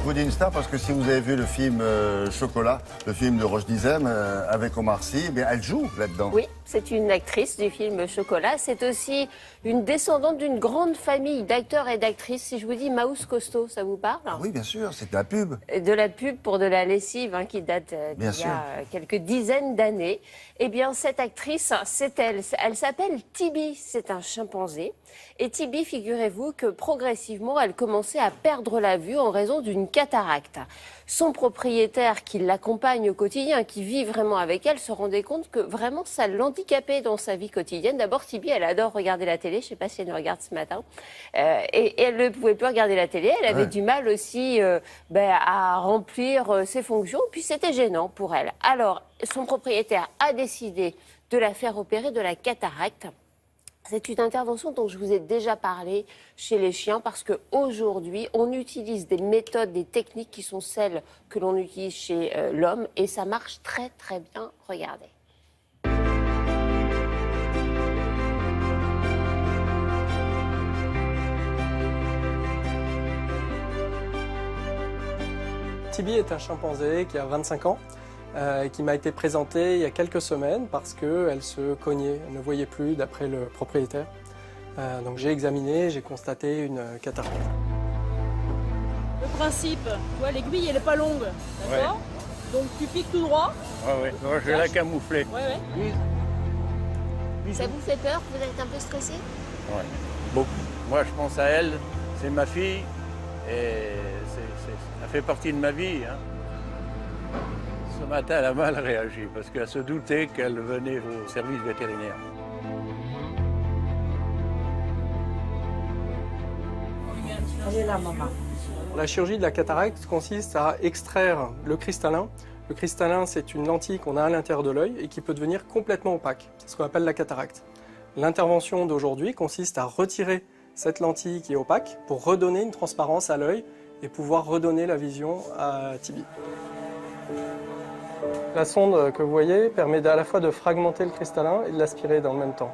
vous dis une star parce que si vous avez vu le film Chocolat, le film de Roche Dizem avec Omar Sy, eh bien, elle joue là-dedans. Oui, c'est une actrice du film Chocolat. C'est aussi une descendante d'une grande famille d'acteurs et d'actrices. Si je vous dis Maus Costo, ça vous parle? Oui, bien sûr, c'est de la pub. De la pub pour de la lessive qui date d'il y a quelques dizaines d'années. Eh bien, cette actrice, c'est elle. Elle s'appelle Tibi, c'est un chimpanzé. Et Tibi, figurez-vous que progressivement, elle commençait à perdre la vue en raison d'une cataracte. Son propriétaire qui l'accompagne au quotidien, qui vit vraiment avec elle, se rendait compte que vraiment ça l'handicapait dans sa vie quotidienne. D'abord, Tibi, elle adore regarder la télé. Je ne sais pas si elle nous regarde ce matin. Et elle ne pouvait plus regarder la télé. Elle avait du mal aussi à remplir ses fonctions. Puis c'était gênant pour elle. Alors, son propriétaire a décidé de la faire opérer de la cataracte. C'est une intervention dont je vous ai déjà parlé chez les chiens parce qu'aujourd'hui, on utilise des méthodes, des techniques qui sont celles que l'on utilise chez l'homme et ça marche très très bien. Regardez. Tibi est un chimpanzé qui a 25 ans. Qui m'a été présentée il y a quelques semaines parce qu'elle se cognait, elle ne voyait plus d'après le propriétaire. Donc j'ai examiné, j'ai constaté une cataracte. Le principe, tu vois, l'aiguille elle n'est pas longue, d'accord? Donc tu piques tout droit. Ouais. Moi, je vais la camoufler. Ça vous fait peur? Vous êtes un peu stressé? Ouais, beaucoup. Moi, je pense à elle, c'est ma fille et ça fait partie de ma vie. Hein. Ce matin, elle a mal réagi parce qu'elle se doutait qu'elle venait au service vétérinaire. La chirurgie de la cataracte consiste à extraire le cristallin. Le cristallin, c'est une lentille qu'on a à l'intérieur de l'œil et qui peut devenir complètement opaque. C'est ce qu'on appelle la cataracte. L'intervention d'aujourd'hui consiste à retirer cette lentille qui est opaque pour redonner une transparence à l'œil et pouvoir redonner la vision à Tibi. La sonde que vous voyez permet à la fois de fragmenter le cristallin et de l'aspirer dans le même temps.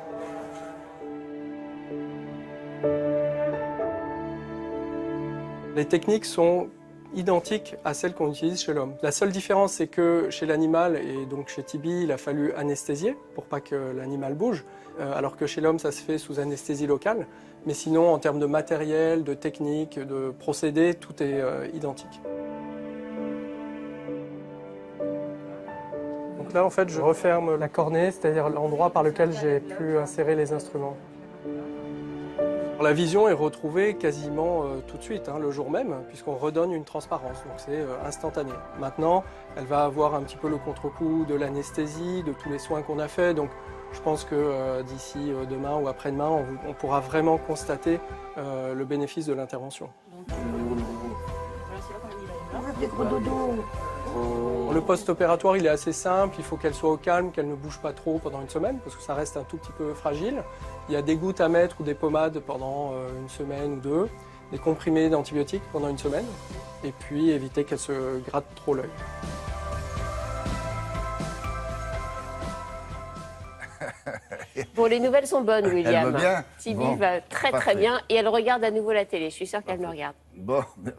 Les techniques sont identiques à celles qu'on utilise chez l'homme. La seule différence, c'est que chez l'animal, et donc chez Tibi, il a fallu anesthésier pour pas que l'animal bouge, alors que chez l'homme, ça se fait sous anesthésie locale. Mais sinon, en termes de matériel, de technique, de procédé, tout est identique. Donc là, en fait, je referme la cornée, c'est-à-dire l'endroit par lequel j'ai pu insérer les instruments. La vision est retrouvée quasiment tout de suite, le jour même, puisqu'on redonne une transparence, donc c'est instantané. Maintenant, elle va avoir un petit peu le contre-coup de l'anesthésie, de tous les soins qu'on a faits, donc je pense que d'ici demain ou après-demain, on pourra vraiment constater le bénéfice de l'intervention. Le post-opératoire, il est assez simple, il faut qu'elle soit au calme, qu'elle ne bouge pas trop pendant une semaine, parce que ça reste un tout petit peu fragile. Il y a des gouttes à mettre ou des pommades pendant une semaine ou deux, des comprimés d'antibiotiques pendant une semaine, et puis éviter qu'elle se gratte trop l'œil. Bon, les nouvelles sont bonnes, William. Elle va bien. Tibi va très très bien et elle regarde à nouveau la télé. Je suis sûre qu'elle me regarde. Bon, merci.